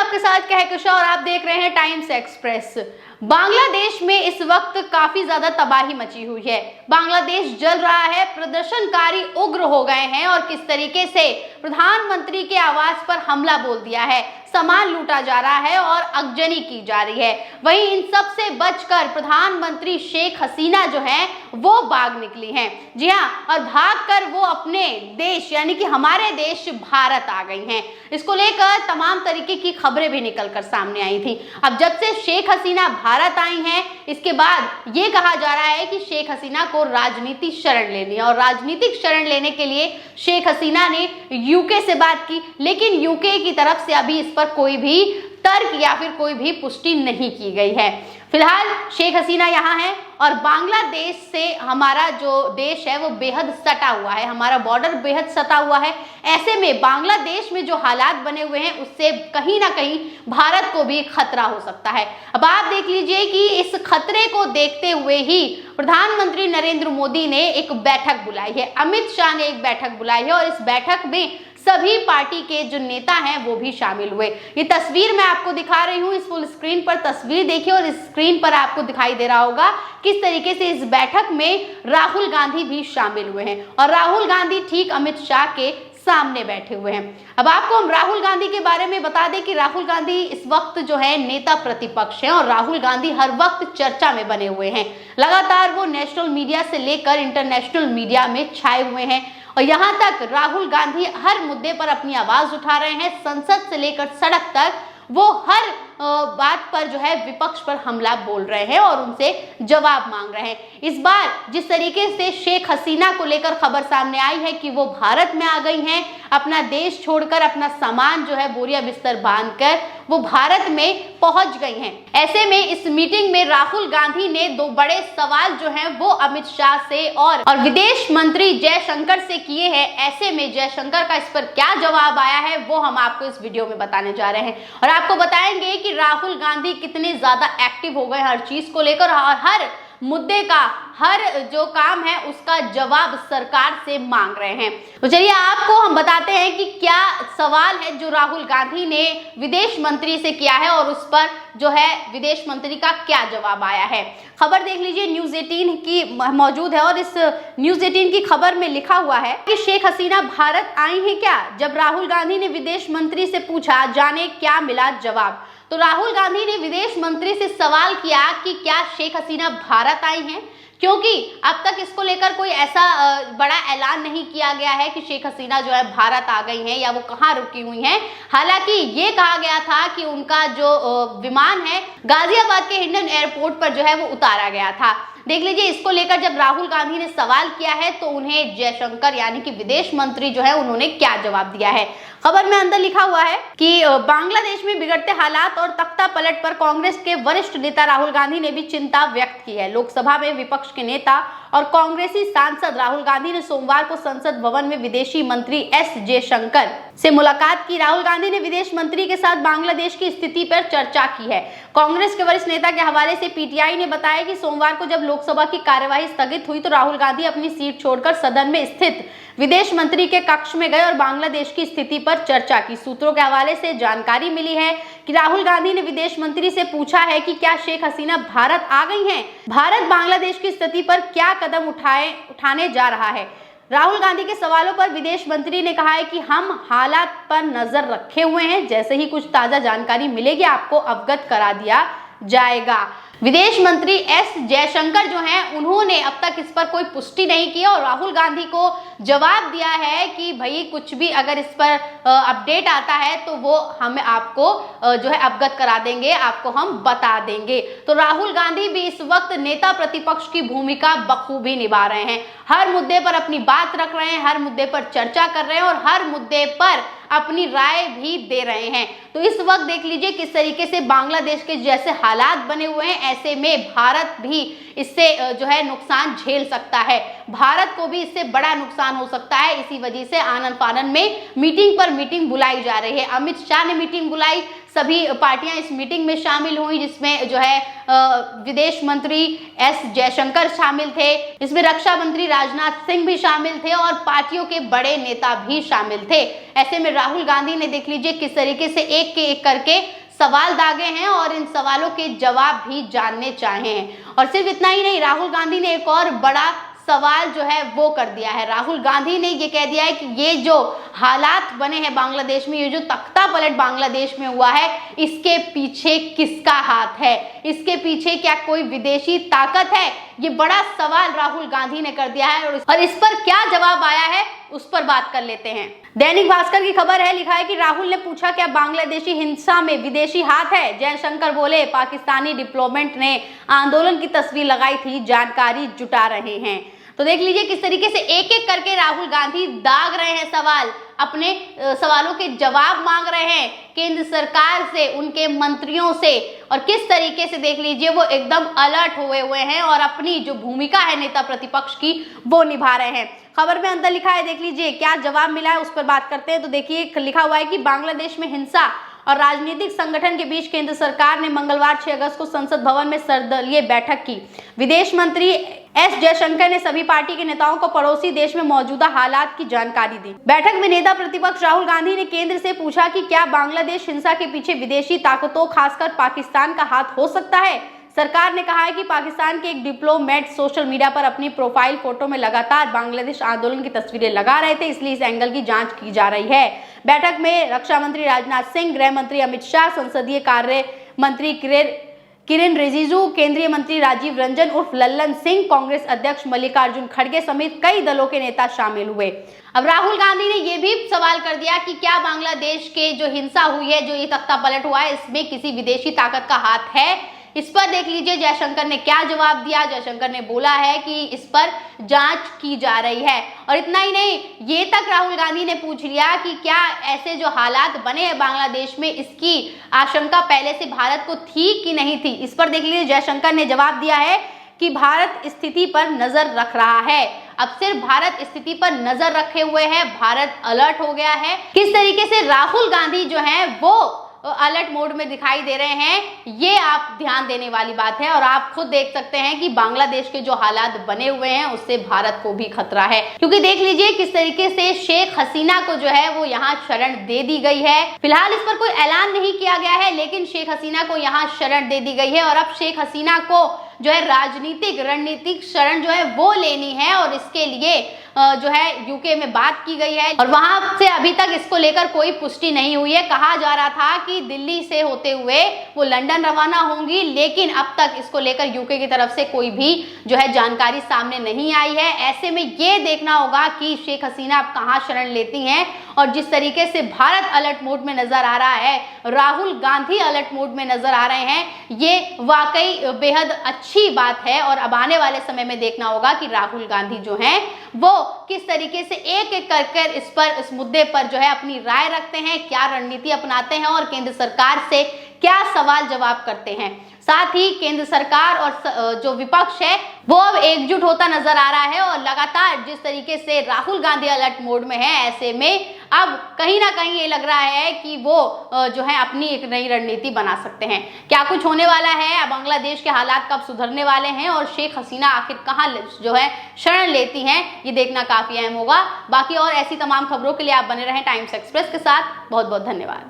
आपके साथ कहकशा और आप देख रहे हैं टाइम्स एक्सप्रेस। बांग्लादेश में इस वक्त काफी ज्यादा तबाही मची हुई है। बांग्लादेश जल रहा है, प्रदर्शनकारी उग्र हो गए हैं और किस तरीके से प्रधानमंत्री के आवास पर हमला बोल दिया है, सामान लूटा जा रहा है और अगजनी की जा रही है। वहीं इन सब से बचकर प्रधानमंत्री शेख हसीना जो है वो भाग निकली हैं। जी हाँ, और भागकर वो अपने देश यानी कि हमारे देश भारत आ गई हैं। इसको लेकर तमाम तरीके की खबरें भी निकलकर सामने आई थी। अब जब से शेख हसीना भारत आई हैं, इसके बाद ये कहा जा रहा है कि शेख हसीना को राजनीतिक शरण लेनी है और राजनीतिक शरण लेने के लिए शेख हसीना ने यूके से बात की, लेकिन यूके की तरफ से अभी इस पर कोई भी तर्क या फिर कोई भी पुष्टि नहीं की गई है। फिलहाल शेख हसीना यहाँ है और बांग्लादेश से हमारा जो देश है वो बेहद सटा हुआ है, हमारा बॉर्डर बेहद सटा हुआ है। ऐसे में बांग्लादेश में जो हालात बने हुए हैं उससे कहीं ना कहीं भारत को भी खतरा हो सकता है। अब आप देख लीजिए कि इस खतरे को देखते हुए ही प्रधानमंत्री नरेंद्र मोदी ने एक बैठक बुलाई है, अमित शाह ने एक बैठक बुलाई है और इस बैठक में सभी पार्टी के जो नेता हैं वो भी शामिल हुए। ये तस्वीर मैं आपको दिखा रही हूँ, इस फुल स्क्रीन पर तस्वीर देखिए और इस स्क्रीन पर आपको दिखाई दे रहा होगा किस तरीके से इस बैठक में राहुल गांधी भी शामिल हुए हैं और राहुल गांधी ठीक अमित शाह के सामने बैठे हुए हैं। अब आपको हम राहुल गांधी के बारे में बता दें कि राहुल गांधी इस वक्त जो है नेता प्रतिपक्ष हैं और राहुल गांधी हर वक्त चर्चा में बने हुए हैं। लगातार वो नेशनल मीडिया से लेकर इंटरनेशनल मीडिया में छाए हुए हैं और यहाँ तक राहुल गांधी हर मुद्दे पर अपनी आवाज उठा रहे हैं। संसद से लेकर सड़क तक वो हर बात पर जो है विपक्ष पर हमला बोल रहे हैं और उनसे जवाब मांग रहे हैं। इस बार जिस तरीके से शेख हसीना को लेकर खबर सामने आई है कि वो भारत में आ गई हैं, अपना देश छोड़कर अपना सामान जो है बोरिया बिस्तर बांधकर वो भारत में पहुंच गई हैं। ऐसे में इस मीटिंग में राहुल गांधी ने दो बड़े सवाल जो हैं वो अमित शाह से और विदेश मंत्री जयशंकर से किए हैं। ऐसे में जयशंकर का इस पर क्या जवाब आया है वो हम आपको इस वीडियो में बताने जा रहे हैं और आपको बताएंगे कि राहुल गांधी कितने ज्यादा एक्टिव हो गए हर चीज को लेकर और हर मुद्दे का हर जो काम है उसका जवाब सरकार से मांग रहे हैं। तो चलिए आपको हम बताते हैं कि क्या सवाल है जो राहुल गांधी ने विदेश मंत्री से किया है और उस पर जो है विदेश मंत्री का क्या जवाब आया है। खबर देख लीजिए, न्यूज 18 की मौजूद है और इस न्यूज 18 की खबर में लिखा हुआ है कि शेख हसीना भारत आई हैं क्या। जब राहुल गांधी ने विदेश मंत्री से पूछा, जाने क्या मिला जवाब। तो राहुल गांधी ने विदेश मंत्री से सवाल किया कि क्या शेख हसीना भारत आई हैं, क्योंकि अब तक इसको लेकर कोई ऐसा बड़ा ऐलान नहीं किया गया है कि शेख हसीना जो है भारत आ गई हैं या वो कहाँ रुकी हुई हैं। हालांकि ये कहा गया था कि उनका जो विमान है गाजियाबाद के हिंडन एयरपोर्ट पर जो है वो उतारा गया था। देख लीजिए, इसको लेकर जब राहुल गांधी ने सवाल किया है तो उन्हें जयशंकर यानी कि विदेश मंत्री जो है उन्होंने क्या जवाब दिया है। खबर में अंदर लिखा हुआ है कि बांग्लादेश में बिगड़ते हालात और तख्ता पलट पर कांग्रेस के वरिष्ठ नेता राहुल गांधी ने भी चिंता व्यक्त की है। लोकसभा में विपक्ष के नेता और कांग्रेसी सांसद राहुल गांधी ने सोमवार को संसद भवन में विदेशी मंत्री एस जयशंकर से मुलाकात की। राहुल गांधी ने विदेश मंत्री के साथ बांग्लादेश की स्थिति पर चर्चा की है। कांग्रेस के वरिष्ठ नेता के हवाले से पीटीआई ने बताया कि सोमवार को जब लोकसभा की कार्यवाही स्थगित हुई तो राहुल गांधी अपनी सीट छोड़कर सदन में स्थित विदेश मंत्री के कक्ष में गए और बांग्लादेश की स्थिति पर चर्चा की। सूत्रों के हवाले से जानकारी मिली है कि राहुल गांधी ने विदेश मंत्री से पूछा है कि क्या शेख हसीना भारत आ गई हैं, भारत बांग्लादेश की स्थिति पर क्या कदम उठाने जा रहा है। राहुल गांधी के सवालों पर विदेश मंत्री ने कहा है कि हम हालात पर नजर रखे हुए हैं, जैसे ही कुछ ताजा जानकारी मिलेगी आपको अवगत करा दिया जाएगा। विदेश मंत्री एस जयशंकर जो हैं उन्होंने अब तक इस पर कोई पुष्टि नहीं की और राहुल गांधी को जवाब दिया है कि भाई कुछ भी अगर इस पर अपडेट आता है तो वो हमें आपको जो है अवगत करा देंगे, आपको हम बता देंगे। तो राहुल गांधी भी इस वक्त नेता प्रतिपक्ष की भूमिका बखूबी निभा रहे हैं, हर मुद्दे पर अपनी बात रख रहे हैं, हर मुद्दे पर चर्चा कर रहे हैं और हर मुद्दे पर अपनी राय भी दे रहे हैं। तो इस वक्त देख लीजिए किस तरीके से बांग्लादेश के जैसे हालात बने हुए हैं, ऐसे में भारत भी इससे जो है नुकसान झेल सकता है। भारत को भी इससे बड़ा नुकसान हो सकता है। इसी वजह से आनन फानन में मीटिंग पर मीटिंग बुलाई जा रही है। अमित शाह ने मीटिंग बुलाई, सभी पार्टियां इस मीटिंग में शामिल हुई, जिसमें जो है विदेश मंत्री एस जयशंकर शामिल थे, इसमें रक्षा मंत्री राजनाथ सिंह भी शामिल थे और पार्टियों के बड़े नेता भी शामिल थे। ऐसे में राहुल गांधी ने देख लीजिए किस तरीके से एक के एक करके सवाल दागे हैं और इन सवालों के जवाब भी जानने चाहे हैं। और सिर्फ इतना ही नहीं, राहुल गांधी ने एक और बड़ा सवाल जो है वो कर दिया है। राहुल गांधी ने ये कह दिया है कि ये जो हालात बने हैं बांग्लादेश में, ये जो तख्ता पलट बांग्लादेश में हुआ है, इसके पीछे किसका हाथ है, इसके पीछे क्या कोई विदेशी ताकत है? ये बड़ा सवाल राहुल गांधी ने कर दिया है और इस पर क्या जवाब आया है उस पर बात कर लेते हैं। दैनिक भास्कर की खबर है, लिखा है कि राहुल ने पूछा क्या बांग्लादेशी हिंसा में विदेशी हाथ है? जयशंकर बोले पाकिस्तानी डिप्लोमेट ने आंदोलन की तस्वीर लगाई थी, जानकारी जुटा रहे हैं। तो देख लीजिए किस तरीके से एक एक करके राहुल गांधी दाग रहे हैं सवाल, अपने सवालों के जवाब मांग रहे हैं केंद्र सरकार से, उनके मंत्रियों से, और किस तरीके से देख लीजिए वो एकदम अलर्ट हुए हैं और अपनी जो भूमिका है नेता प्रतिपक्ष की वो निभा रहे हैं। खबर में अंदर लिखा है, देख लीजिए क्या जवाब मिला है उस पर बात करते हैं। तो देखिए लिखा हुआ है कि बांग्लादेश में हिंसा और राजनीतिक संगठन के बीच केंद्र सरकार ने मंगलवार 6 अगस्त को संसद भवन में सर्वदलीय बैठक की। विदेश मंत्री एस जयशंकर ने सभी पार्टी के नेताओं को पड़ोसी देश में मौजूदा हालात की जानकारी दी। बैठक में नेता प्रतिपक्ष राहुल गांधी ने केंद्र से पूछा कि क्या बांग्लादेश हिंसा के पीछे विदेशी ताकतों खासकर पाकिस्तान का हाथ हो सकता है। सरकार ने कहा है कि पाकिस्तान के एक डिप्लोमेट सोशल मीडिया पर अपनी प्रोफाइल फोटो में लगातार बांग्लादेश आंदोलन की तस्वीरें लगा रहे थे, इसलिए इस एंगल की जांच की जा रही है। बैठक में रक्षा मंत्री राजनाथ सिंह, गृह मंत्री अमित शाह, संसदीय कार्य मंत्री किरेन रिजिजू, केंद्रीय मंत्री राजीव रंजन उर्फ लल्लन सिंह, कांग्रेस अध्यक्ष मल्लिकार्जुन खड़गे समेत कई दलों के नेता शामिल हुए। अब राहुल गांधी ने यह भी सवाल कर दिया कि क्या बांग्लादेश के जो हिंसा हुई है, जो ये तख्ता पलट हुआ है, इसमें किसी विदेशी ताकत का हाथ है? इस पर देख लीजिए जयशंकर ने क्या जवाब दिया। जयशंकर ने बोला है कि इस पर जांच की जा रही है। और इतना ही नहीं, ये तक राहुल गांधी ने पूछ लिया कि क्या ऐसे जो हालात बने हैं बांग्लादेश में, इसकी आशंका पहले से भारत को थी कि नहीं थी। इस पर देख लीजिए जयशंकर ने जवाब दिया है कि भारत स्थिति पर नजर रख रहा है। अब सिर्फ भारत स्थिति पर नजर रखे हुए है, भारत अलर्ट हो गया है। किस तरीके से राहुल गांधी जो है वो अलर्ट मोड में दिखाई दे रहे हैं, ये आप ध्यान देने वाली बात है। और आप खुद देख सकते हैं कि बांग्लादेश के जो हालात बने हुए हैं उससे भारत को भी खतरा है, क्योंकि देख लीजिए किस तरीके से शेख हसीना को जो है वो यहाँ शरण दे दी गई है। फिलहाल इस पर कोई ऐलान नहीं किया गया है, लेकिन शेख हसीना को यहाँ शरण दे दी गई है और अब शेख हसीना को जो है रणनीतिक शरण जो है वो लेनी है और इसके लिए जो है यूके में बात की गई है और वहां से अभी तक इसको लेकर कोई पुष्टि नहीं हुई है। कहा जा रहा था कि दिल्ली से होते हुए वो लंदन रवाना होंगी, लेकिन अब तक इसको लेकर यूके की तरफ से कोई भी जो है जानकारी सामने नहीं आई है। ऐसे में ये देखना होगा कि शेख हसीना अब कहां शरण लेती हैं। और जिस तरीके से भारत अलर्ट मोड में नजर आ रहा है, राहुल गांधी अलर्ट मोड में नजर आ रहे हैं, ये वाकई बेहद अच्छी बात है। और अब आने वाले समय में देखना होगा कि राहुल गांधी जो हैं वो किस तरीके से एक एक कर इस मुद्दे पर जो है अपनी राय रखते हैं, क्या रणनीति अपनाते हैं और केंद्र सरकार से क्या सवाल जवाब करते हैं। साथ ही केंद्र सरकार और जो विपक्ष है वो अब एकजुट होता नजर आ रहा है और लगातार जिस तरीके से राहुल गांधी अलर्ट मोड में है, ऐसे में अब कहीं ना कहीं ये लग रहा है कि वो जो है अपनी एक नई रणनीति बना सकते हैं। क्या कुछ होने वाला है, बांग्लादेश के हालात कब सुधरने वाले हैं और शेख हसीना आखिर कहाँ जो है शरण लेती हैं, ये देखना काफी अहम होगा। बाकी और ऐसी तमाम खबरों के लिए आप बने रहें टाइम्स एक्सप्रेस के साथ। बहुत बहुत धन्यवाद।